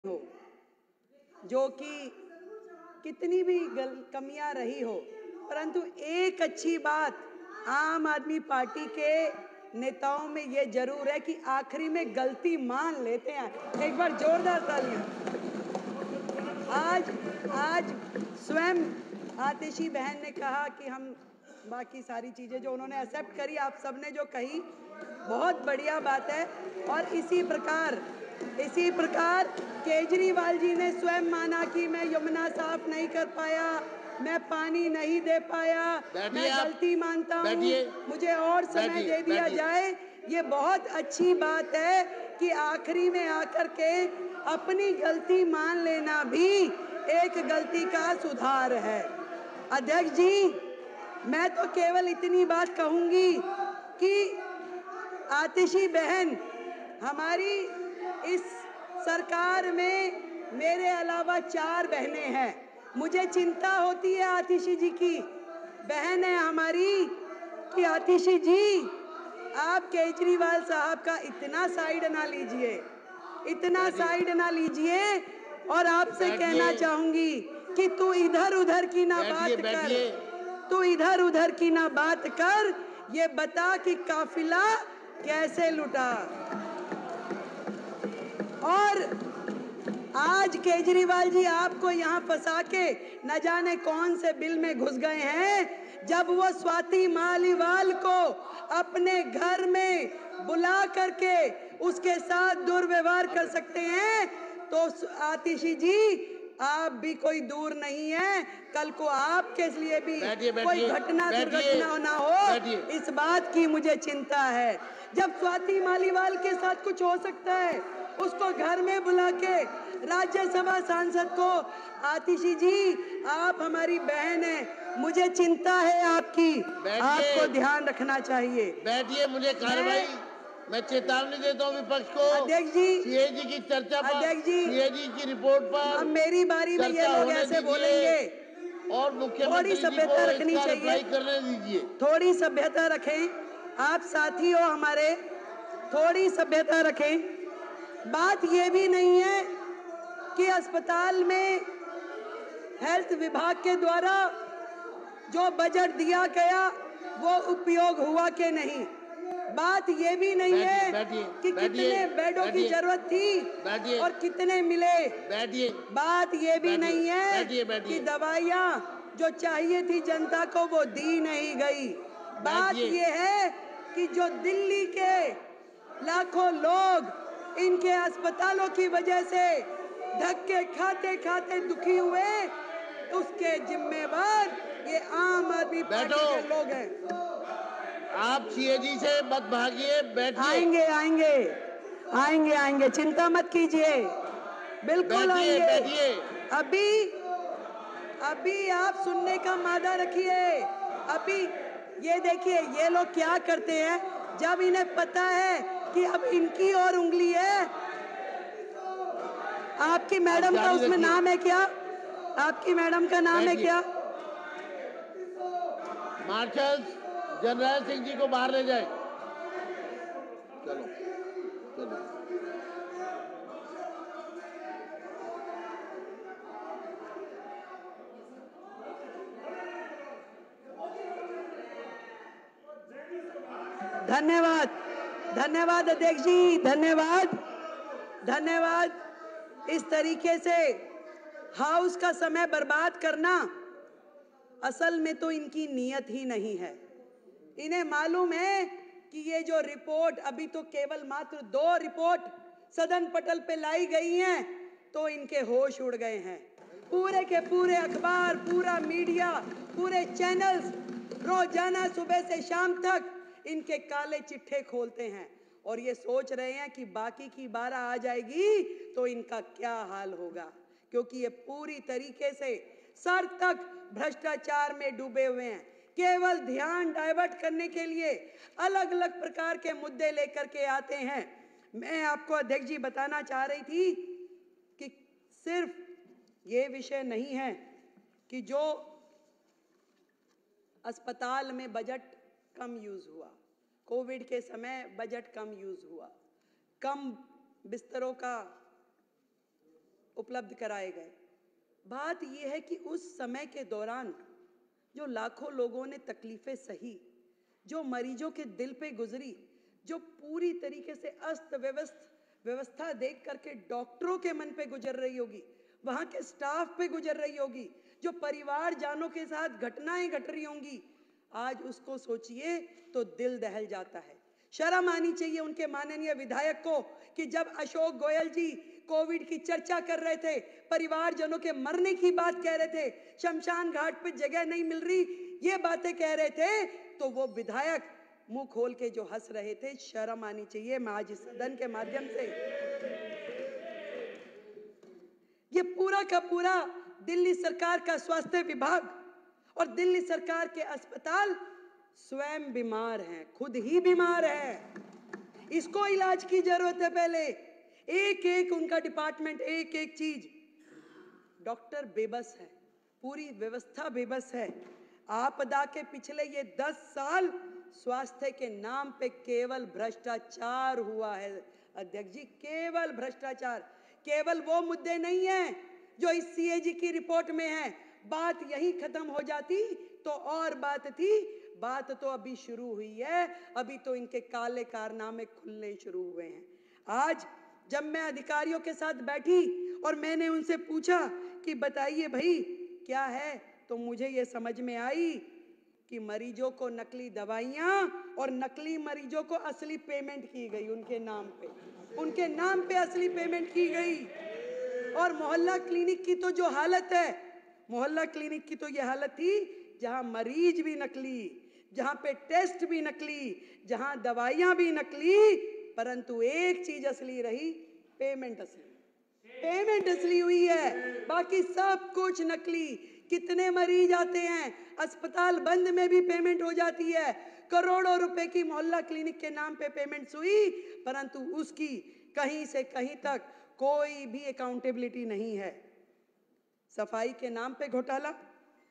हो, जो कि कितनी भी कमियां रही हो, परंतु एक अच्छी बात आम आदमी पार्टी के नेताओं में ये जरूर है कि आखिरी में गलती मान लेते हैं। एक बार जोरदार तालियां। आज आज स्वयं आतिशी बहन ने कहा कि हम बाकी सारी चीजें जो उन्होंने एक्सेप्ट करी, आप सबने जो कही बहुत बढ़िया बात है। और इसी प्रकार केजरीवाल जी ने स्वयं माना कि मैं यमुना साफ नहीं कर पाया, मैं पानी नहीं दे पाया, मैं गलती मानता हूँ, मुझे और समय दे दिया जाए। ये बहुत अच्छी बात है कि आखिरी में आकर के अपनी गलती मान लेना भी एक गलती का सुधार है। अध्यक्ष जी, मैं तो केवल इतनी बात कहूंगी कि आतिशी बहन, हमारी इस सरकार में मेरे अलावा 4 बहनें हैं। मुझे चिंता होती है आतिशी जी की, बहन है हमारी, कि आतिशी जी आप केजरीवाल साहब का इतना साइड ना लीजिए, इतना साइड ना लीजिए। और आपसे कहना चाहूंगी कि तू इधर उधर की ना बात कर, तू इधर उधर की ना बात कर, ये बता कि काफिला कैसे लुटा। और आज केजरीवाल जी आपको यहाँ फंसा के न जाने कौन से बिल में घुस गए हैं। जब वो स्वाति मालीवाल को अपने घर में बुला करके उसके साथ दुर्व्यवहार कर सकते हैं, तो आतिशी जी आप भी कोई दूर नहीं है। कल को आपके लिए भी कोई घटना दुर्घटना ना हो, इस बात की मुझे चिंता है। जब स्वाति मालीवाल के साथ कुछ हो सकता है, उसको घर में बुला के राज्यसभा सांसद को, आतिशी जी आप हमारी बहन है, मुझे चिंता है आपकी, आपको ध्यान रखना चाहिए। बैठिए, मुझे कार्रवाई, मैं चेतावनी देता हूँ विपक्ष को। अध्यक्ष जी, सीएजी की चर्चा पर, अध्यक्ष जी, सीएजी की रिपोर्ट पर अब मेरी बारी में ये लोग ऐसे बोलेंगे, और मुख्यमंत्री जी को इसका रिप्लाई करने दीजिए। थोड़ी सभ्यता रखें, आप साथी हो हमारे, थोड़ी सभ्यता रखें। बात ये भी नहीं है कि अस्पताल में हेल्थ विभाग के द्वारा जो बजट दिया गया वो उपयोग हुआ कि नहीं। बात ये भी नहीं है कि कितने बेडों की जरूरत थी और कितने मिले। बात ये भी नहीं है कि दवाइयाँ जो चाहिए थी जनता को वो दी नहीं गई। बात ये है कि जो दिल्ली के लाखों लोग इनके अस्पतालों की वजह से धक्के खाते खाते दुखी हुए, उसके जिम्मेवार ये आम आदमी पार्टी के लोग हैं। आप सीएजी से मत भागिए, बैठिए। आएंगे आएंगे आएंगे आएंगे, चिंता मत कीजिए, बिल्कुल आएंगे। अभी आप सुनने का मादा रखिए। अभी ये देखिए ये लोग क्या करते हैं, जब इन्हें पता है कि अब इनकी और उंगली है। आपकी मैडम का उसमें नाम है क्या? आपकी मैडम का नाम है क्या? मार्शल जनरल सिंह जी को बाहर ले जाए। चलो चलो। धन्यवाद, धन्यवाद अध्यक्ष जी, धन्यवाद, धन्यवाद। इस तरीके से हाउस का समय बर्बाद करना असल में तो इनकी नीयत ही नहीं है। इन्हें मालूम है कि ये जो रिपोर्ट, अभी तो केवल मात्र 2 रिपोर्ट सदन पटल पे लाई गई हैं, तो इनके होश उड़ गए हैं। पूरे के पूरे अखबार, पूरा मीडिया, पूरे चैनल्स रोजाना सुबह से शाम तक इनके काले चिट्ठे खोलते हैं और ये सोच रहे हैं कि बाकी की 12 आ जाएगी तो इनका क्या हाल होगा, क्योंकि ये पूरी तरीके से सर तक भ्रष्टाचार में डूबे हुए हैं। केवल ध्यान डाइवर्ट करने के लिए अलग अलग प्रकार के मुद्दे लेकर के आते हैं। मैं आपको अध्यक्ष जी बताना चाह रही थी कि सिर्फ ये विषय नहीं है कि जो अस्पताल में बजट कम यूज हुआ, कोविड के समय बजट कम यूज हुआ, कम बिस्तरों का उपलब्ध कराए गए। बात यह है कि उस समय के दौरान जो लाखों लोगों ने तकलीफें सही, जो मरीजों के दिल पे गुजरी, जो पूरी तरीके से अस्त व्यवस्था देख करके डॉक्टरों के मन पे गुजर रही होगी, वहां के स्टाफ पे गुजर रही होगी, जो परिवार जानों के साथ घटनाएं घट रही होंगी, आज उसको सोचिए तो दिल दहल जाता है। शर्म आनी चाहिए उनके माननीय विधायक को कि जब अशोक गोयल जी कोविड की चर्चा कर रहे थे, परिवारजनों के मरने की बात कह रहे थे, शमशान घाट पे जगह नहीं मिल रही, ये बातें कह रहे थे, तो वो विधायक मुंह खोल के जो हंस रहे थे। शर्म आनी चाहिए। मैं आज इस सदन के माध्यम से ये पूरा का पूरा दिल्ली सरकार का स्वास्थ्य विभाग और दिल्ली सरकार के अस्पताल स्वयं बीमार हैं, खुद ही बीमार है। इसको इलाज की जरूरत है। पहले एक एक उनका डिपार्टमेंट, एक एक चीज, डॉक्टर बेबस है, पूरी व्यवस्था बेबस है। आपदा के पिछले ये 10 साल स्वास्थ्य के नाम पे केवल भ्रष्टाचार हुआ है अध्यक्ष जी, केवल भ्रष्टाचार। केवल वो मुद्दे नहीं हैं जो इस सीएजी की रिपोर्ट में है। बात यही खत्म हो जाती तो और बात थी, बात तो अभी शुरू हुई है। अभी तो इनके काले कारनामे खुलने शुरू हुए हैं। आज जब मैं अधिकारियों के साथ बैठी और मैंने उनसे पूछा कि बताइए भाई क्या है, तो मुझे ये समझ में आई कि मरीजों को नकली दवाइयां और नकली मरीजों को असली पेमेंट की गई उनके नाम पे असली पेमेंट की गई। और मोहल्ला क्लिनिक की तो जो हालत है, मोहल्ला क्लिनिक की तो ये हालत थी जहां मरीज भी नकली, जहां पे टेस्ट भी नकली, जहां दवाइयां भी नकली, परंतु एक चीज असली रही, पेमेंट असली हुई है, बाकी सब कुछ नकली। कितने मरीज आते हैं, अस्पताल बंद में भी पेमेंट हो जाती है। करोड़ों रुपए की मोहल्ला क्लिनिक के नाम पे पेमेंट्स हुई, परंतु उसकी कहीं से कहीं तक कोई भी अकाउंटेबिलिटी नहीं है। सफाई के नाम पे घोटाला,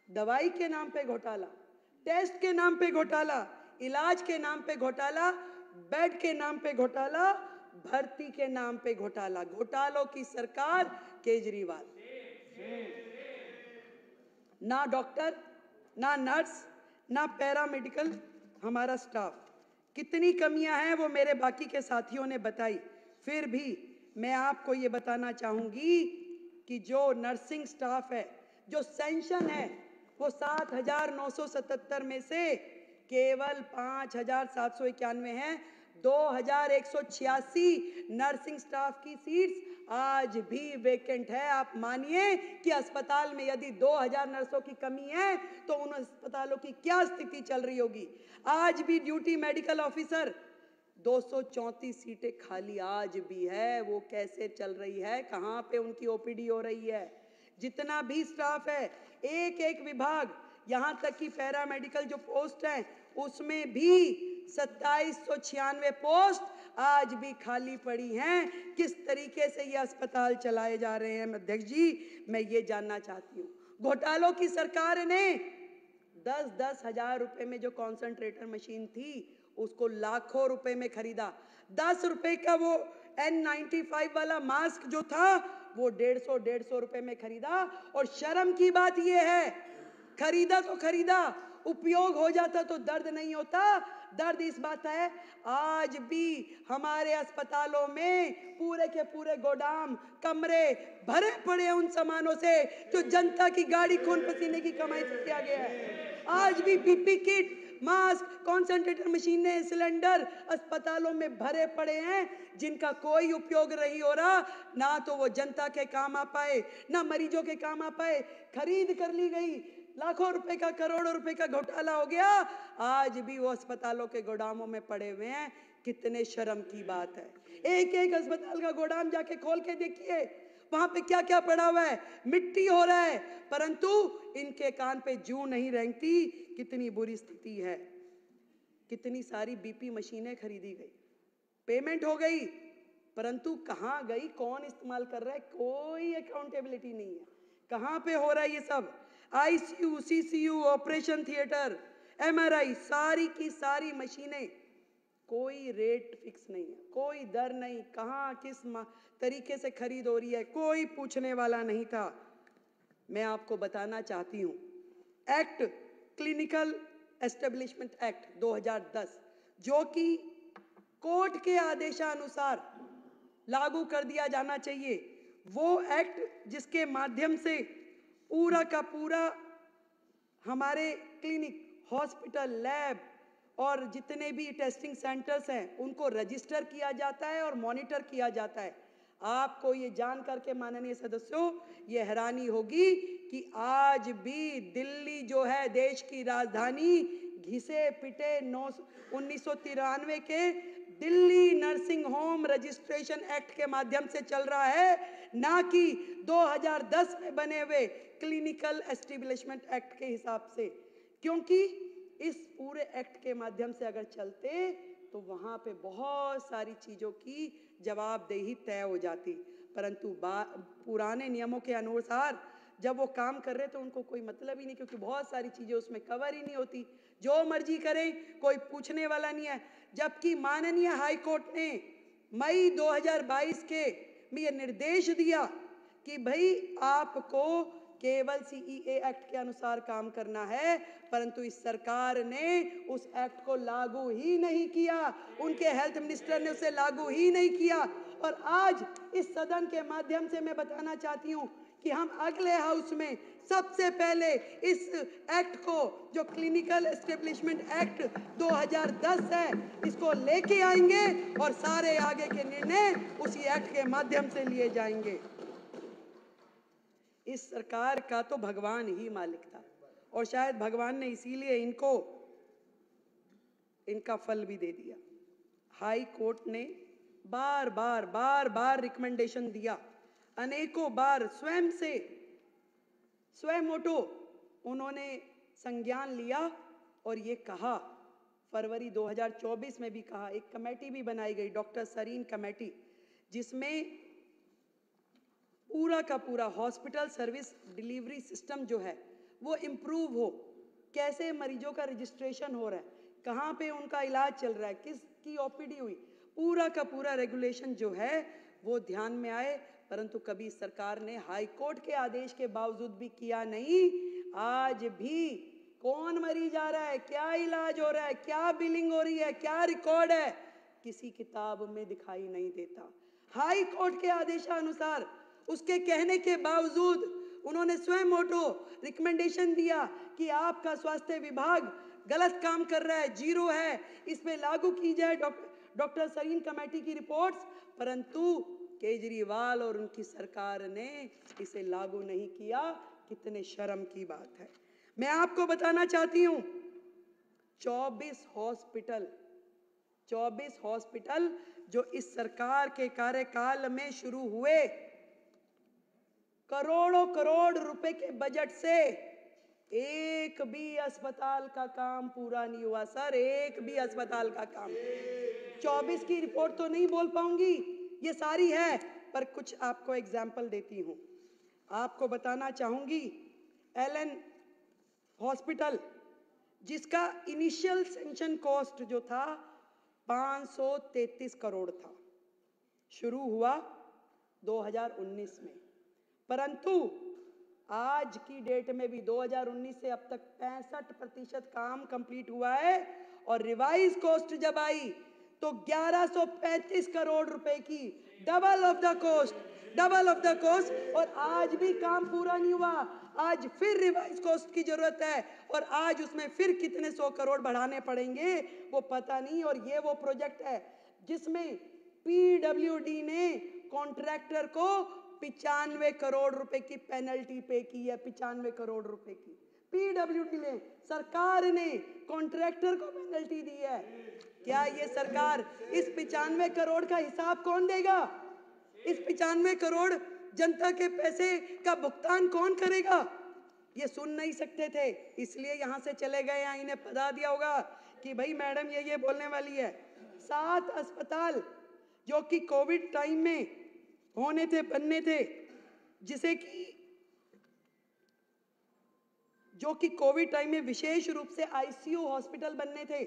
दवाई के नाम पे घोटाला, टेस्ट के नाम पे घोटाला, इलाज के नाम पे घोटाला, बेड के नाम पे घोटाला, भर्ती के नाम पे घोटाला। घोटालों की सरकार केजरीवाल। ना डॉक्टर, ना नर्स, ना पैरामेडिकल हमारा स्टाफ। कितनी कमियां हैं वो मेरे बाकी के साथियों ने बताई। फिर भी मैं आपको ये बताना चाहूंगी कि जो नर्सिंग स्टाफ है, जो सेंशन है, वो 7,977 में से केवल 5,791 है। 2,186 नर्सिंग स्टाफ की सीट्स आज भी वेकेंट है। आप मानिए कि अस्पताल में यदि 2,000 नर्सों की कमी है तो उन अस्पतालों की क्या स्थिति चल रही होगी। आज भी ड्यूटी मेडिकल ऑफिसर 234 सीटें खाली आज भी है। वो कैसे चल रही है, कहां पे उनकी ओपीडी हो रही है। जितना भी स्टाफ है, एक एक विभाग, यहां तक कि पैरामेडिकल जो पोस्ट है उसमें भी 2796 पोस्ट आज भी खाली पड़ी हैं। किस तरीके से ये अस्पताल चलाए जा रहे हैं अध्यक्ष जी, मैं ये जानना चाहती हूँ। घोटालों की सरकार ने 10-10 हजार रुपए में जो कॉन्सेंट्रेटर मशीन थी उसको लाखों रुपए में खरीदा। 10 रुपए का वो N95 वाला मास्क जो था वो 150 रुपए में खरीदा। और शर्म की बात ये है, खरीदा तो खरीदा, उपयोग हो जाता तो दर्द नहीं होता। दर्द इस बात है, आज भी हमारे अस्पतालों में पूरे के पूरे गोदाम, कमरे भरे पड़े हैं उन सामानों से जो जनता की गाड़ी खून पसीने की कमाई से किया गया है। आज भी पीपी किट, मास्क, कॉन्सेंट्रेटर मशीनें, सिलेंडर अस्पतालों में भरे पड़े हैं जिनका कोई उपयोग नहीं हो रहा। ना तो वो जनता के काम आ पाए, ना मरीजों के काम आ पाए। खरीद कर ली गई, लाखों रुपए का, करोड़ों रुपए का घोटाला हो गया, आज भी वो अस्पतालों के गोदामों में पड़े हुए हैं। कितने शर्म की बात है। एक एक अस्पताल का गोदाम जाके खोल के देखिए, वहां पे क्या क्या पड़ा हुआ है। मिट्टी हो रहा है, परंतु इनके कान पे जूं नहीं रेंगती। कितनी बुरी स्थिति है। कितनी सारी बीपी मशीनें खरीदी गई, पेमेंट हो गई, परंतु कहां गई, कौन इस्तेमाल कर रहा है, कोई अकाउंटेबिलिटी नहीं है। कहां पे हो रहा है ये सब। ICU, CCU, operation theatre, MRI, सारी की सारी मशीनें कोई रेट फिक्स नहीं है, कोई दर नहीं, कहाँ किस तरीके से खरीद हो रही है, कोई पूछने वाला नहीं था। मैं आपको बताना चाहती हूँ, एक्ट क्लिनिकल एस्टेब्लिशमेंट एक्ट 2010 जो कि कोर्ट के आदेशानुसार लागू कर दिया जाना चाहिए, वो एक्ट जिसके माध्यम से पूरा का पूरा हमारे क्लिनिक, हॉस्पिटल, लैब और जितने भी टेस्टिंग सेंटर्स हैं उनको रजिस्टर किया जाता है और मॉनिटर किया जाता है। आपको ये जान करके माननीय सदस्यों ये हैरानी होगी कि आज भी दिल्ली जो है देश की राजधानी घिसे पिटे 1993 के Delhi nursing home registration act के माध्यम से चल रहा है, ना कि 2010 में बने हुए क्लिनिकल एस्टेब्लिशमेंट एक्ट के हिसाब से। क्योंकि इस पूरे एक्ट के माध्यम से अगर चलते तो वहाँ पे बहुत सारी चीज़ों की जवाबदेही तय हो जाती, परंतु पुराने नियमों के अनुसार जब वो काम कर रहे तो उनको कोई मतलब ही नहीं, क्योंकि बहुत सारी चीज़ें उसमें कवर ही नहीं होती, जो मर्जी करें, कोई पूछने वाला नहीं है। जबकि माननीय हाई कोर्ट ने मई 2022 के में ये निर्देश दिया कि भाई आपको केवल सीईए एक्ट के अनुसार काम करना है, परंतु इस सरकार ने उस एक्ट को लागू ही नहीं किया, उनके हेल्थ मिनिस्टर ने उसे लागू ही नहीं किया। और आज इस सदन के माध्यम से मैं बताना चाहती हूँ कि हम अगले हाउस में सबसे पहले इस एक्ट को, जो क्लिनिकल एस्टेब्लिशमेंट एक्ट 2010 है, इसको लेके आएंगे और सारे आगे के निर्णय उसी एक्ट के माध्यम से लिए जाएंगे। इस सरकार का तो भगवान ही मालिक था और शायद भगवान ने इसीलिए इनको इनका फल भी दे दिया। हाई कोर्ट ने बार बार रिकमेंडेशन दिया, अनेकों बार स्वयं उन्होंने संज्ञान लिया और ये कहा, फरवरी 2024 में भी कहा, एक कमेटी भी बनाई गई, डॉक्टर सरीन कमेटी, जिसमें पूरा का पूरा हॉस्पिटल सर्विस डिलीवरी सिस्टम जो है वो इम्प्रूव हो, कैसे मरीजों का रजिस्ट्रेशन हो रहा है, कहाँ पे उनका इलाज चल रहा है, किसकी ओपीडी हुई, पूरा का पूरा रेगुलेशन जो है वो ध्यान में आए। परंतु कभी सरकार ने हाई कोर्ट के आदेश के बावजूद भी किया नहीं। आज भी कौन मरीज आ रहा है, क्या इलाज हो रहा है, क्या बिलिंग हो रही है, क्या रिकॉर्ड है, किसी किताब में दिखाई नहीं देता। हाई कोर्ट के आदेशानुसार उसके कहने के बावजूद उन्होंने स्वयं रिकमेंडेशन दिया कि आपका स्वास्थ्य विभाग गलत काम कर रहा है, जीरो है, इस पे लागू की जाए डॉक्टर सरीन कमेटी की रिपोर्ट्स, परंतु केजरीवाल और उनकी सरकार ने इसे लागू नहीं किया। कितने शर्म की बात है। मैं आपको बताना चाहती हूं 24 हॉस्पिटल जो इस सरकार के कार्यकाल में शुरू हुए, करोड़ों करोड़ रुपए के बजट से एक भी अस्पताल का काम पूरा नहीं हुआ सर, एक भी अस्पताल का काम। 24 की रिपोर्ट तो नहीं बोल पाऊंगी, ये सारी है, पर कुछ आपको एग्जाम्पल देती हूं। आपको बताना चाहूंगी एलन हॉस्पिटल, जिसका इनिशियल सैंक्शन कॉस्ट जो था 533 करोड़ था, शुरू हुआ 2019 में, परंतु आज की डेट में भी 2019 से अब तक 65% काम कंप्लीट हुआ है और रिवाइज कॉस्ट जब आई तो 1135 करोड़ रुपए की, डबल ऑफ द कॉस्ट, और आज भी काम पूरा नहीं हुआ। आज फिर रिवाइज कॉस्ट की जरूरत है और आज उसमें फिर कितने 100 करोड़ बढ़ाने पड़ेंगे वो पता नहीं। और ये वो प्रोजेक्ट है जिसमें पीडब्ल्यूडी ने कॉन्ट्रैक्टर को 95 करोड़ रुपए की पेनल्टी पे की है, 95 करोड़ रुपए की पीडब्ल्यूडी ने, सरकार ने कॉन्ट्रैक्टर को पेनल्टी दी है। क्या ये सरकार इस 95 करोड़ का हिसाब कौन देगा? इस 95 करोड़ जनता के पैसे का भुगतान कौन करेगा? ये सुन नहीं सकते थे, इसलिए यहां से चले गए। यहाँ इन्हें बता दिया होगा कि भाई मैडम ये बोलने वाली है। 7 अस्पताल जो कि कोविड टाइम में बनने थे, जो कि कोविड टाइम में विशेष रूप से आईसीयू हॉस्पिटल बनने थे,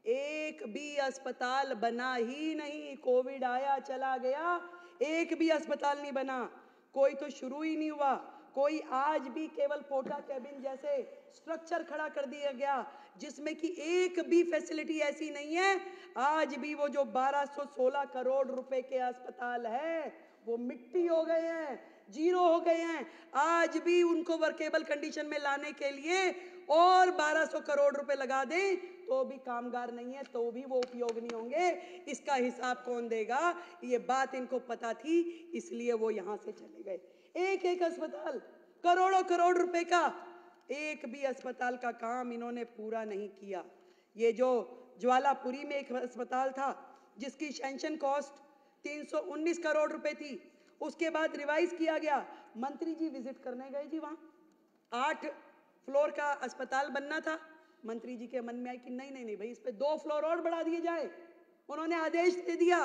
एक भी अस्पताल बना ही नहीं। कोविड आया चला गया, एक भी अस्पताल नहीं बना, कोई तो शुरू ही नहीं हुआ। कोई आज भी केवल पोटा कैबिन जैसे स्ट्रक्चर खड़ा कर दिया गया जिसमें कि एक भी फैसिलिटी ऐसी नहीं है। आज भी वो जो 1216 करोड़ रुपए के अस्पताल है वो मिट्टी हो गए हैं, जीरो हो गए हैं। आज भी उनको वर्केबल कंडीशन में लाने के लिए और 1200 करोड़ रुपए लगा दें तो भी कामगार नहीं है, तो भी वो उपयोग नहीं होंगे। इसका हिसाब कौन देगा? ये बात इनको पता थी, इसलिए वो यहां से चले गए। एक एक अस्पताल करोड़ों करोड़ रुपए का, एक भी अस्पताल का काम इन्होंने पूरा नहीं किया। ये जो ज्वालापुरी में एक अस्पताल था जिसकी सैंक्शन कॉस्ट 319 करोड़ रुपए थी, उसके बाद रिवाइज किया गया। मंत्री जी विजिट करने गए जी, वहां 8 फ्लोर का अस्पताल बनना था। मंत्री जी के मन में आया कि नहीं नहीं नहीं भाई, इस पे 2 फ्लोर और बढ़ा दिए जाए। उन्होंने आदेश दे दिया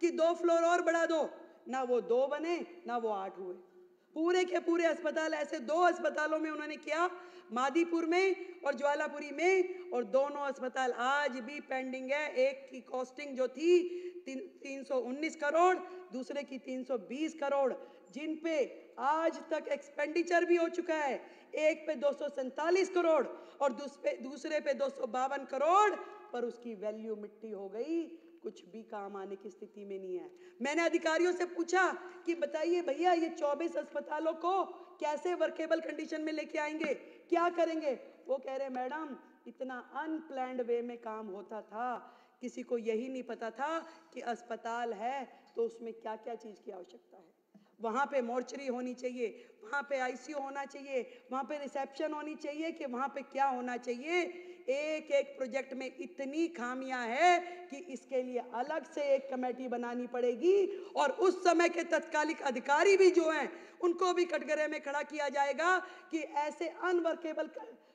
कि 2 फ्लोर और बढ़ा दो। ना वो 2 बने ना वो 8 हुए। पूरे के पूरे अस्पताल ऐसे 2 अस्पतालों में उन्होंने किया, मादीपुर में और ज्वालापुरी में, और दोनों अस्पताल आज भी पेंडिंग है। एक की कॉस्टिंग जो थी 319 करोड़, दूसरे की 320 करोड़, जिन पे आज तक एक्सपेंडिचर भी हो चुका है। एक पे 247 करोड़ और दूसरे पे 252 करोड़, पर उसकी वैल्यू मिट्टी हो गई, कुछ भी काम आने की स्थिति में नहीं है। मैंने अधिकारियों से पूछा कि बताइए भैया, ये 24 अस्पतालों को कैसे वर्केबल कंडीशन में लेके आएंगे, क्या करेंगे? वो कह रहे मैडम, इतना अनप्लैंड वे में काम होता था, किसी को यही नहीं पता था कि अस्पताल है तो उसमें क्या क्या चीज की आवश्यकता है। वहां पे मोर्चरी होनी चाहिए, वहां पे आईसीयू होना चाहिए, वहां पे रिसेप्शन होनी चाहिए, कि वहां पे क्या होना चाहिए। एक एक प्रोजेक्ट में इतनी खामियां हैं कि इसके लिए अलग से एक कमेटी बनानी पड़ेगी, और उस समय के तत्कालिक अधिकारी भी जो हैं उनको भी कटघरे में खड़ा किया जाएगा कि ऐसे अनवर्केबल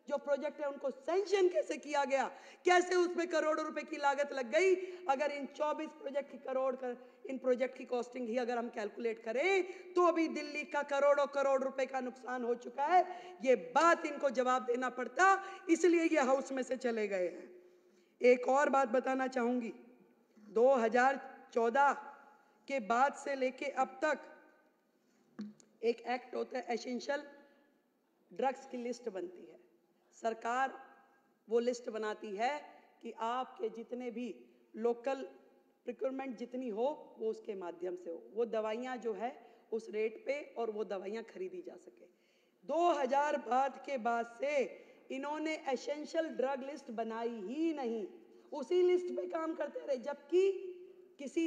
जो प्रोजेक्ट है उनको सैंक्शन कैसे किया गया, कैसे उसमें करोड़ों रुपए की लागत लग गई। अगर इन 24 प्रोजेक्ट की इन प्रोजेक्ट की कॉस्टिंग ही अगर हम कैलकुलेट करें तो भी दिल्ली का करोड़ों करोड़ रुपए का नुकसान हो चुका है। ये बात इनको जवाब देना पड़ता, इसलिए ये हाउस में से चले गए हैं। एक और बात बताना चाहूंगी, 2014 के बाद से लेके अब तक एक एक्ट होता है, एसेंशियल ड्रग्स की लिस्ट बनती है। सरकार वो लिस्ट बनाती है कि आपके जितने भी लोकल प्रिक्योरमेंट जितनी हो वो उसके माध्यम से हो, वो दवाइयाँ जो है उस रेट पे और वो दवाइयाँ खरीदी जा सके। 2012 के बाद से इन्होंने एसेंशियल ड्रग लिस्ट बनाई ही नहीं, उसी लिस्ट पे काम करते रहे। जबकि किसी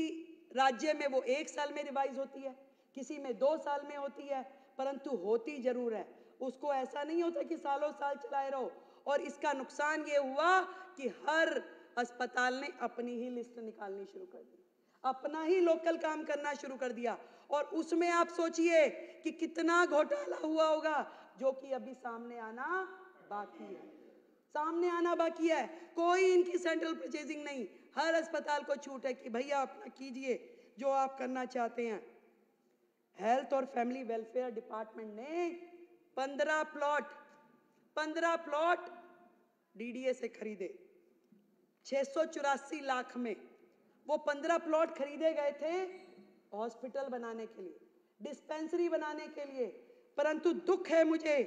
राज्य में वो 1 साल में रिवाइज होती है, किसी में 2 साल में होती है, परंतु होती जरूर है। उसको ऐसा नहीं होता कि सालों साल चलाए रहो। और इसका नुकसान ये हुआ कि हर अस्पताल ने अपनी ही लिस्ट निकालनी शुरू कर दी, अपना ही लोकल काम करना शुरू कर दिया, और उसमें आप सोचिए कि कितना घोटाला हुआ होगा, जो कि अभी सामने आना बाकी है, सामने आना बाकी है। कोई इनकी सेंट्रल परचेजिंग नहीं, हर अस्पताल को छूट है कि भैया अपना कीजिए जो आप करना चाहते हैं। हेल्थ और फैमिली वेलफेयर डिपार्टमेंट ने 15 प्लॉट डीडीए से खरीदे 684 लाख में। वो 15 प्लॉट खरीदे गए थे हॉस्पिटल बनाने के लिए, डिस्पेंसरी बनाने के लिए, परंतु दुख है मुझे,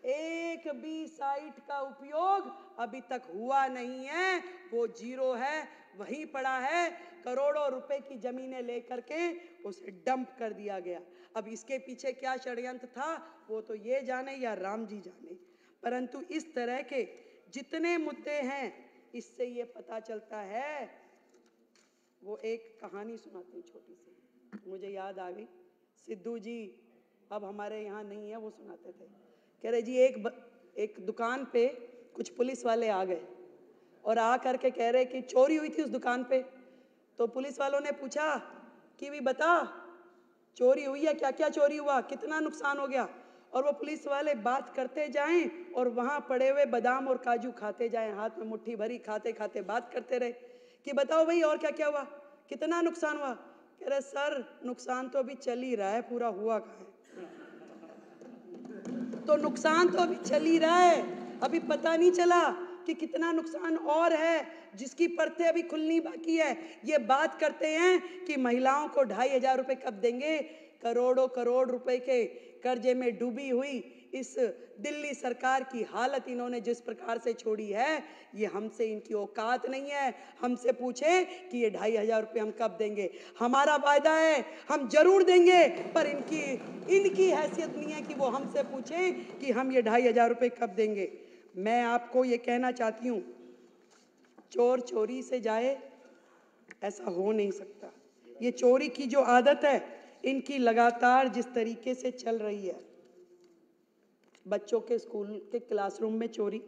एक भी साइट का उपयोग अभी तक हुआ नहीं है, वो जीरो है, वहीं पड़ा है। करोड़ों रुपए की जमीनें लेकर के उसे डंप कर दिया गया। अब इसके पीछे क्या षड्यंत्र था वो तो ये जाने या राम जी जाने, परंतु इस तरह के जितने मुद्दे हैं इससे ये पता चलता है। वो एक कहानी सुनाती हूँ छोटी सी, मुझे याद आ गई। सिद्धू जी अब हमारे यहाँ नहीं है, वो सुनाते थे। कह रहे जी एक दुकान पे कुछ पुलिस वाले आ गए और आ करके कह रहे कि चोरी हुई थी उस दुकान पे। तो पुलिस वालों ने पूछा कि भी बता चोरी हुई है, क्या क्या चोरी हुआ, कितना नुकसान हो गया। और वो पुलिस वाले बात करते जाएं और वहां पड़े हुए बादाम और काजू खाते जाएं, हाथ में मुट्ठी भरी खाते खाते बात करते रहे कि बताओ भाई और क्या क्या हुआ, कितना नुकसान हुआ। कह रहे सर नुकसान तो अभी चल ही रहा है, पूरा हुआ कहाँ है। तो नुकसान तो अभी चल ही रहा है, अभी पता नहीं चला कि कितना नुकसान और है। जिसकी परतें अभी खुलनी बाकी है। ये बात करते हैं कि महिलाओं को 2,500 रुपए कब देंगे। करोड़ों करोड़ रुपए के कर्जे में डूबी हुई इस दिल्ली सरकार की हालत इन्होंने जिस प्रकार से छोड़ी है, ये हमसे इनकी औकात नहीं है। हमसे पूछे कि ये 2,500 रुपये हम कब देंगे। हमारा वायदा है हम जरूर देंगे, पर इनकी हैसियत नहीं है कि वो हमसे पूछें कि हम ये 2,500 रुपये कब देंगे। मैं आपको ये कहना चाहती हूँ, चोर चोरी से जाए ऐसा हो नहीं सकता। ये चोरी की जो आदत है इनकी लगातार जिस तरीके से चल रही है, बच्चों के स्कूल के क्लासरूम में चोरी,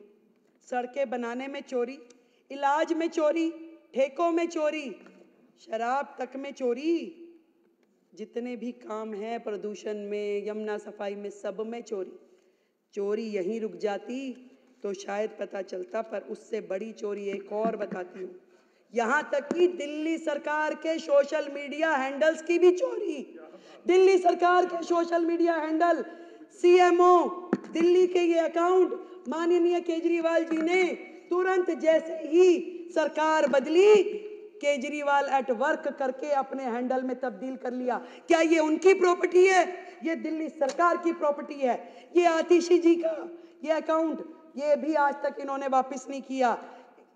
सड़कें बनाने में चोरी, इलाज में चोरी, ठेकों में चोरी, शराब तक में चोरी, जितने भी काम हैं प्रदूषण में, यमुना सफाई में, सब में चोरी। चोरी यहीं रुक जाती तो शायद पता चलता, पर उससे बड़ी चोरी एक और बताती हूँ। यहाँ तक कि दिल्ली सरकार के सोशल मीडिया हैंडल्स की भी चोरी। दिल्ली सरकार के social media handle, CMO Delhi के ये अकाउंट माननीय केजरीवाल जी ने तुरंत जैसे ही सरकार बदली, केजरीवाल एट वर्क करके अपने हैंडल में तब्दील कर लिया। क्या ये उनकी प्रॉपर्टी है? ये दिल्ली सरकार की प्रॉपर्टी है। ये आतिशी जी का ये अकाउंट, ये भी आज तक इन्होंने वापस नहीं किया।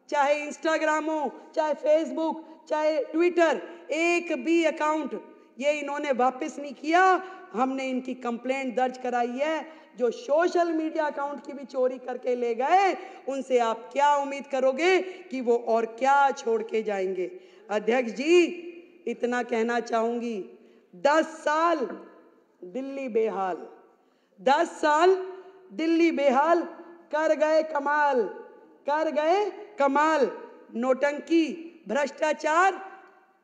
चाहे इंस्टाग्राम हो, चाहे फेसबुक, चाहे ट्विटर, एक भी अकाउंट ये इन्होंने वापस नहीं किया। हमने इनकी कंप्लेंट दर्ज कराई है। जो सोशल मीडिया अकाउंट की भी चोरी करके ले गए, उनसे आप क्या उम्मीद करोगे कि वो और क्या छोड़ के जाएंगे। अध्यक्ष जी, इतना कहना चाहूंगी, 10 साल दिल्ली बेहाल, 10 साल दिल्ली बेहाल, कर गए कमाल, कर गए कमाल। नोटंकी, भ्रष्टाचार,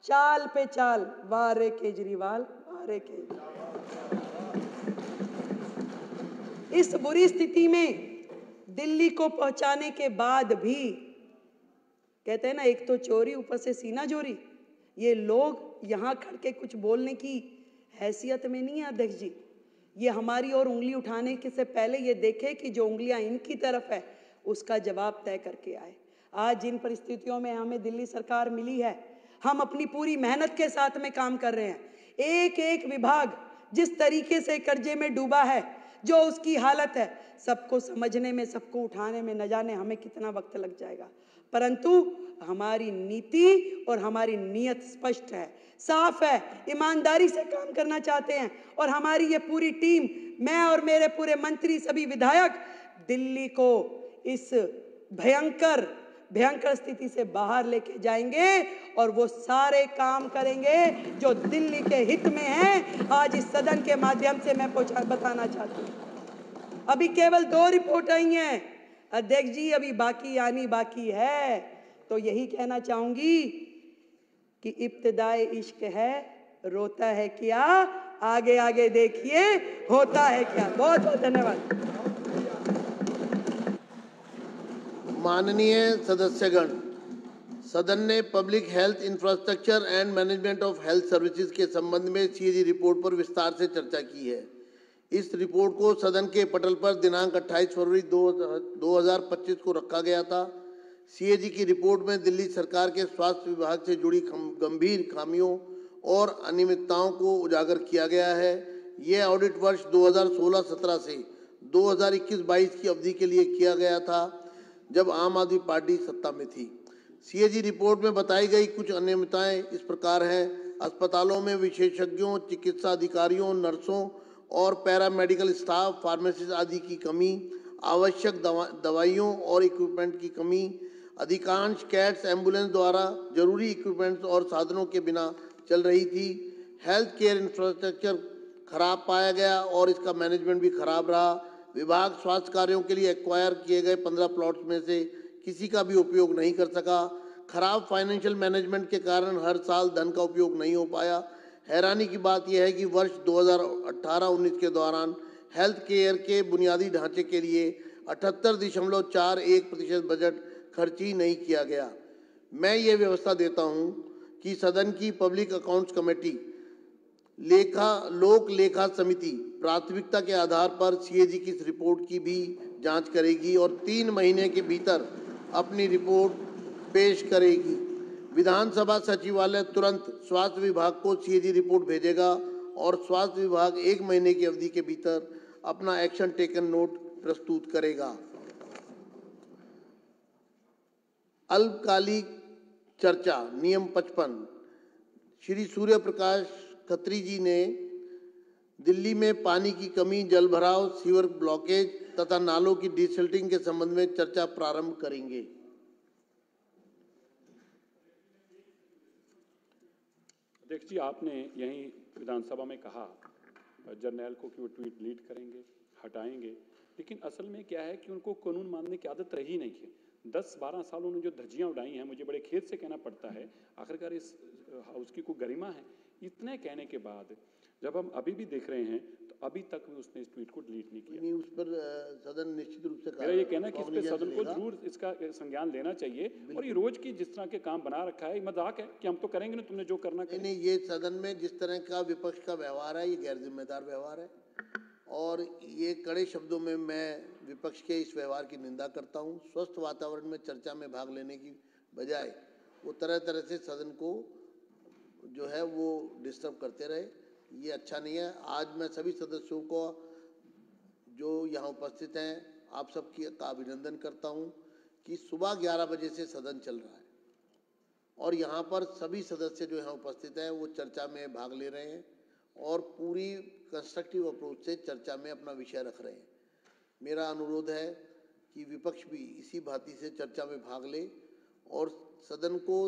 चाल पे चाल। वाह रे केजरीवाल, वाह रे केजरीवाल। इस बुरी स्थिति में दिल्ली को पहुंचाने के बाद भी, कहते हैं ना, एक तो चोरी ऊपर से सीना चोरी। ये लोग यहाँ खड़ के कुछ बोलने की हैसियत में नहीं है अध्यक्ष जी। ये हमारी ओर उंगली उठाने के से पहले ये देखे कि जो उंगलियां इनकी तरफ है उसका जवाब तय करके आए। आज जिन परिस्थितियों में हमें दिल्ली सरकार मिली है, हम अपनी पूरी मेहनत के साथ में काम कर रहे हैं। एक एक विभाग जिस तरीके से कर्जे में डूबा है, जो उसकी हालत है, सबको समझने में, सबको उठाने में न जाने हमें कितना वक्त लग जाएगा। परंतु हमारी नीति और हमारी नीयत स्पष्ट है, साफ है, ईमानदारी से काम करना चाहते हैं। और हमारी ये पूरी टीम, मैं और मेरे पूरे मंत्री, सभी विधायक, दिल्ली को इस भयंकर स्थिति से बाहर लेके जाएंगे और वो सारे काम करेंगे जो दिल्ली के हित में है। आज इस सदन के माध्यम से मैं बताना चाहती हूँ, अभी केवल 2 रिपोर्ट आई हैं अध्यक्ष जी, अभी बाकी आनी बाकी है। तो यही कहना चाहूंगी कि इब्तिदाए इश्क है, रोता है क्या, आगे आगे देखिए होता है क्या। बहुत बहुत धन्यवाद। माननीय सदस्यगण, सदन ने public health infrastructure and management of health services के संबंध में सीएजी रिपोर्ट पर विस्तार से चर्चा की है। इस रिपोर्ट को सदन के पटल पर दिनांक 28 फरवरी 2025 को रखा गया था। सीएजी की रिपोर्ट में दिल्ली सरकार के स्वास्थ्य विभाग से जुड़ी गंभीर खामियों और अनियमितताओं को उजागर किया गया है। यह ऑडिट वर्ष 2016-17 से 2021-22 की अवधि के लिए किया गया था, जब आम आदमी पार्टी सत्ता में थी। सीएजी रिपोर्ट में बताई गई कुछ अनियमितताएं इस प्रकार हैं: अस्पतालों में विशेषज्ञों, चिकित्सा अधिकारियों, नर्सों और पैरामेडिकल स्टाफ, फार्मासिस्ट आदि की कमी, आवश्यक दवाइयों और इक्विपमेंट की कमी, अधिकांश कैट्स एम्बुलेंस द्वारा जरूरी इक्विपमेंट्स और साधनों के बिना चल रही थी। हेल्थ केयर इंफ्रास्ट्रक्चर खराब पाया गया और इसका मैनेजमेंट भी खराब रहा। विभाग स्वास्थ्य कार्यों के लिए एक्वायर किए गए 15 प्लॉट्स में से किसी का भी उपयोग नहीं कर सका। खराब फाइनेंशियल मैनेजमेंट के कारण हर साल धन का उपयोग नहीं हो पाया। हैरानी की बात यह है कि वर्ष 2018-19 के दौरान हेल्थ केयर के बुनियादी ढांचे के लिए 78.41% बजट खर्च ही नहीं किया गया। मैं ये व्यवस्था देता हूँ कि सदन की पब्लिक अकाउंट्स कमेटी, लोक लेखा समिति प्राथमिकता के आधार पर सीएजी की इस रिपोर्ट की भी जांच करेगी और 3 महीने के भीतर अपनी रिपोर्ट पेश करेगी। विधानसभा सचिवालय तुरंत स्वास्थ्य विभाग को सीएजी रिपोर्ट भेजेगा और स्वास्थ्य विभाग 1 महीने की अवधि के भीतर अपना एक्शन टेकन नोट प्रस्तुत करेगा। अल्पकालिक चर्चा नियम 55। श्री सूर्य प्रकाश खत्री जी ने दिल्ली में पानी की कमी, जल भराव, सीवर ब्लॉकेज तथा नालों की डिसिल्टिंग के संबंध में चर्चा प्रारंभ करेंगे। अध्यक्ष जी, आपने यहीं विधानसभा में कहा जर्नैल को कि वो ट्वीट डिलीट करेंगे, हटाएंगे, लेकिन असल में क्या है कि उनको कानून मानने की आदत रही नहीं है। 10-12 सालों ने जो धज्जियां उड़ाई हैं, मुझे बड़े खेद से कहना पड़ता है, आखिरकार इस हाउस की कोई गरिमा है। इतने कहने के बाद जब हम अभी भी देख रहे हैं तो अभी तक भी उसने इस ट्वीट को डिलीट नहीं किया। नहीं, उस पर सदन निश्चित रूप से मेरा ये कहना है कि इस पे सदन को जरूर इसका संज्ञान लेना चाहिए। और ये रोज की जिस तरह के काम बना रखा है, मजाक है कि हम तो करेंगे ना, तुमने जो करना करें। नहीं, ये सदन में जिस तरह का विपक्ष का व्यवहार है, ये गैर जिम्मेदार व्यवहार है और ये कड़े शब्दों में मैं विपक्ष के इस व्यवहार की निंदा करता हूँ। स्वस्थ वातावरण में चर्चा में भाग लेने की बजाय वो तरह तरह से सदन को जो है वो डिस्टर्ब करते रहे, ये अच्छा नहीं है। आज मैं सभी सदस्यों को जो यहाँ उपस्थित हैं, आप सबकी का अभिनंदन करता हूँ कि सुबह 11 बजे से सदन चल रहा है और यहाँ पर सभी सदस्य जो यहाँ उपस्थित हैं वो चर्चा में भाग ले रहे हैं और पूरी कंस्ट्रक्टिव अप्रोच से चर्चा में अपना विषय रख रहे हैं। मेरा अनुरोध है कि विपक्ष भी इसी भांति से चर्चा में भाग ले और सदन को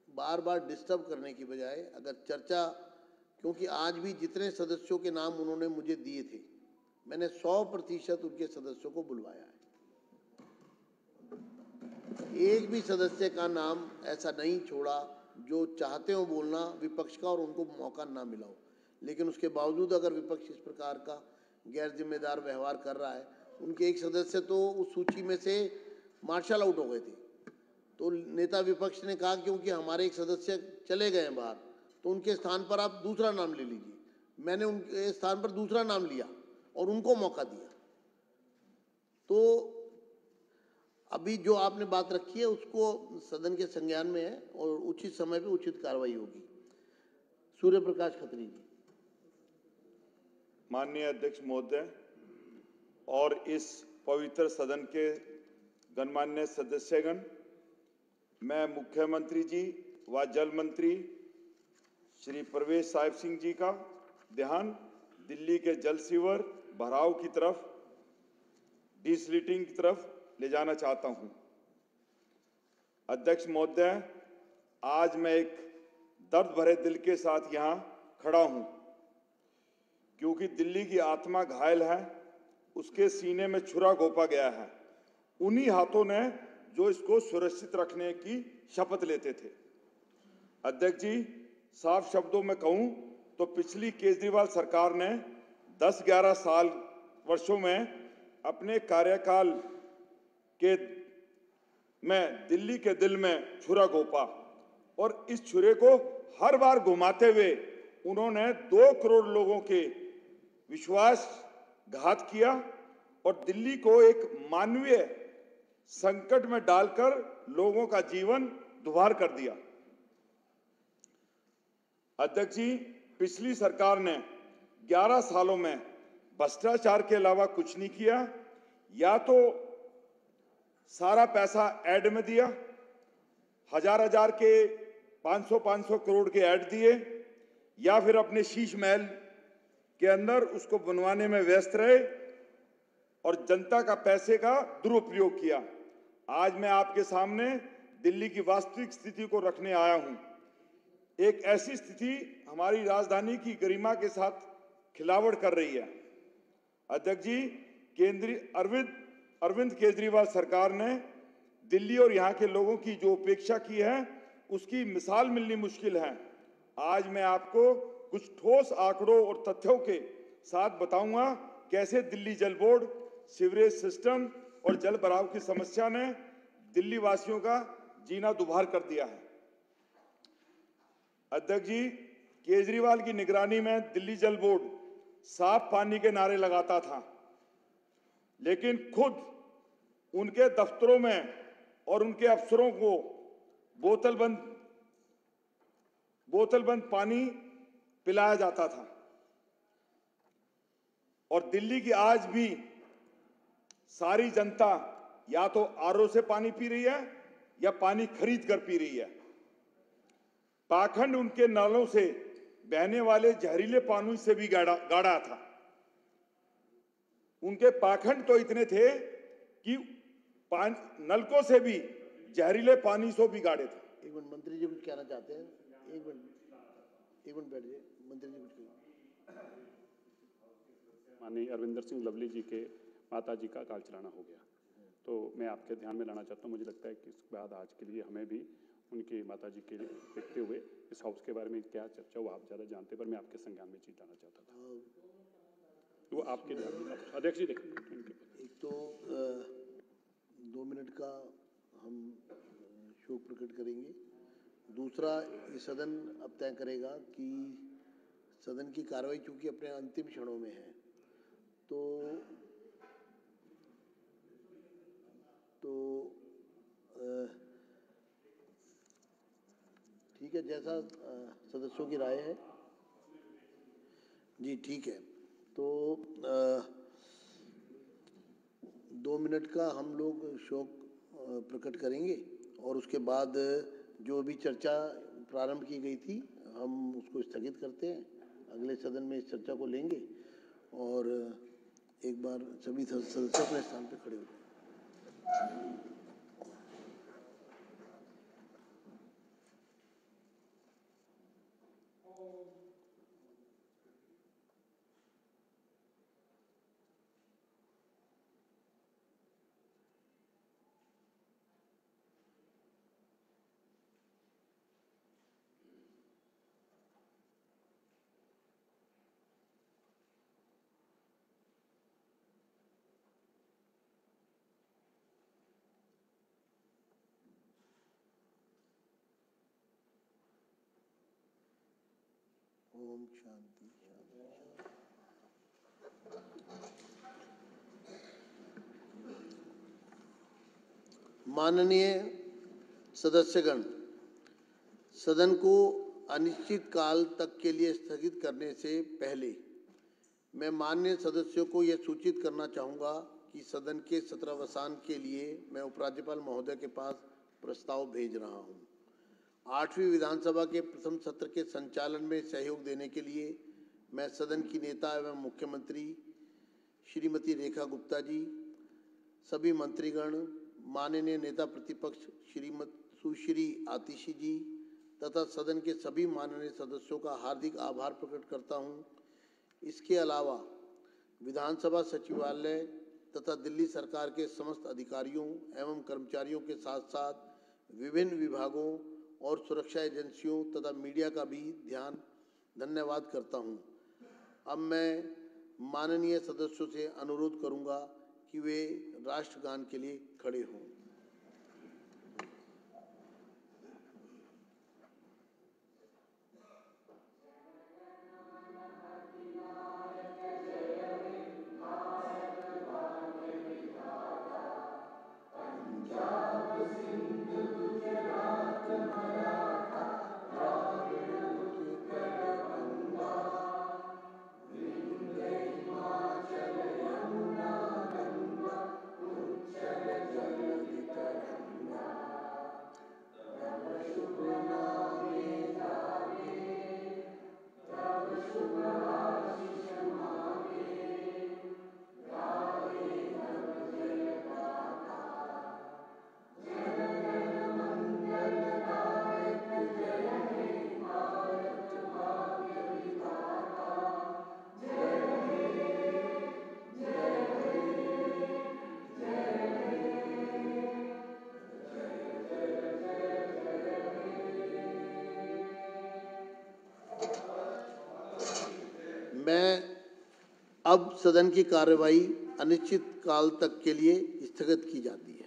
बार बार डिस्टर्ब करने की बजाय अगर चर्चा, क्योंकि आज भी जितने सदस्यों के नाम उन्होंने मुझे दिए थे, मैंने 100% उनके सदस्यों को बुलवाया है। एक भी सदस्य का नाम ऐसा नहीं छोड़ा जो चाहते हो बोलना विपक्ष का और उनको मौका ना मिला हो। लेकिन उसके बावजूद अगर विपक्ष इस प्रकार का गैर जिम्मेदार व्यवहार कर रहा है, उनके एक सदस्य तो उस सूची में से मार्शल आउट हो गए थे, तो नेता विपक्ष ने कहा क्योंकि हमारे एक सदस्य चले गए हैं बाहर तो उनके स्थान पर आप दूसरा नाम ले लीजिए। मैंने उनके स्थान पर दूसरा नाम लिया और उनको मौका दिया। तो अभी जो आपने बात रखी है उसको सदन के संज्ञान में है और उचित समय पे उचित कार्रवाई होगी। सूर्य प्रकाश खत्री जी। माननीय अध्यक्ष महोदय और इस पवित्र सदन के गणमान्य सदस्यगण, मैं मुख्यमंत्री जी व जल मंत्री श्री परवेश साहिब सिंह जी का ध्यान दिल्ली के जल सीवर भराव की तरफ, डिसलिटिंग की तरफ ले जाना चाहता हूं। अध्यक्ष महोदय, आज मैं एक दर्द भरे दिल के साथ यहां खड़ा हूं क्योंकि दिल्ली की आत्मा घायल है, उसके सीने में छुरा घोंपा गया है। उन्हीं हाथों ने जो इसको सुरक्षित रखने की शपथ लेते थे। अध्यक्ष जी, साफ शब्दों में कहूं तो पिछली केजरीवाल सरकार ने 10-11 वर्षों में अपने कार्यकाल के में दिल्ली के दिल में छुरा घोंपा और इस छुरे को हर बार घुमाते हुए उन्होंने 2 करोड़ लोगों के विश्वासघात किया और दिल्ली को एक मानवीय संकट में डालकर लोगों का जीवन दुभर कर दिया। अध्यक्ष जी, पिछली सरकार ने 11 सालों में भ्रष्टाचार के अलावा कुछ नहीं किया। या तो सारा पैसा ऐड में दिया, हजार के 500 करोड़ के ऐड दिए, या फिर अपने शीश महल के अंदर उसको बनवाने में व्यस्त रहे और जनता का पैसे का दुरुपयोग किया। आज मैं आपके सामने दिल्ली की वास्तविक स्थिति को रखने आया हूं। एक ऐसी स्थिति हमारी राजधानी की गरिमा के साथ खिलावाड़ कर रही है। अध्यक्ष जी, अरविंद केजरीवाल सरकार ने दिल्ली और यहां के लोगों की जो उपेक्षा की है उसकी मिसाल मिलनी मुश्किल है। आज मैं आपको कुछ ठोस आंकड़ों और तथ्यों के साथ बताऊंगा कैसे दिल्ली जल बोर्ड, सीवरेज सिस्टम और जल भराव की समस्या ने दिल्ली वासियों का जीना दुभर कर दिया है। अध्यक्ष जी, केजरीवाल की निगरानी में दिल्ली जल बोर्ड साफ पानी के नारे लगाता था, लेकिन खुद उनके दफ्तरों में और उनके अफसरों को बोतल बंद पानी पिलाया जाता था। और दिल्ली की आज भी सारी जनता या तो आरओ से पानी पी रही है या पानी खरीद कर पी रही है। पाखंड उनके नालों से बहने वाले जहरीले पानी से भी गाढ़ा था। उनके पाखंड तो इतने थे कि नलकों से भी जहरीले पानी से भी गाढ़े थे। एक मिनट, मंत्री जी कुछ कहना चाहते हैं? एक मिनट बैठ जाइए, मंत्री जी कुछ। माननीय अरविंदर सिंह लवली जी के माता जी का काल चलाना हो गया, तो मैं आपके ध्यान में लाना चाहता हूँ। मुझे लगता है कि इसके बाद आज के लिए हमें भी उनकी माता जी के देखते हुए इस हाउस के बारे में क्या चर्चा वो आप ज़्यादा जानते, पर मैं आपके संज्ञान में चीज लाना चाहता था। वो आपके ध्यान में, अध्यक्ष जी देखें। एक तो 2 मिनट का हम शोक प्रकट करेंगे। दूसरा, ये सदन अब तय करेगा कि सदन की कार्रवाई चूंकि अपने अंतिम क्षणों में है, तो ठीक है, जैसा सदस्यों की राय है। जी ठीक है, तो 2 मिनट का हम लोग शोक प्रकट करेंगे और उसके बाद जो भी चर्चा प्रारंभ की गई थी हम उसको स्थगित करते हैं। अगले सदन में इस चर्चा को लेंगे और एक बार सभी सदस्य अपने स्थान पर खड़े हो जाएं। ओम शांति शांति। माननीय सदस्यगण, सदन को अनिश्चित काल तक के लिए स्थगित करने से पहले मैं माननीय सदस्यों को यह सूचित करना चाहूँगा कि सदन के सत्रावसान के लिए मैं उपराज्यपाल महोदय के पास प्रस्ताव भेज रहा हूँ। 8वीं विधानसभा के प्रथम सत्र के संचालन में सहयोग देने के लिए मैं सदन की नेता एवं मुख्यमंत्री श्रीमती रेखा गुप्ता जी, सभी मंत्रीगण, माननीय नेता प्रतिपक्ष श्रीमती सुश्री आतिशी जी तथा सदन के सभी माननीय सदस्यों का हार्दिक आभार प्रकट करता हूँ। इसके अलावा विधानसभा सचिवालय तथा दिल्ली सरकार के समस्त अधिकारियों एवं कर्मचारियों के साथ साथ विभिन्न विभागों और सुरक्षा एजेंसियों तथा मीडिया का भी धन्यवाद करता हूं। अब मैं माननीय सदस्यों से अनुरोध करूंगा कि वे राष्ट्रगान के लिए खड़े हों। मैं अब सदन की कार्यवाही अनिश्चित काल तक के लिए स्थगित की जाती है।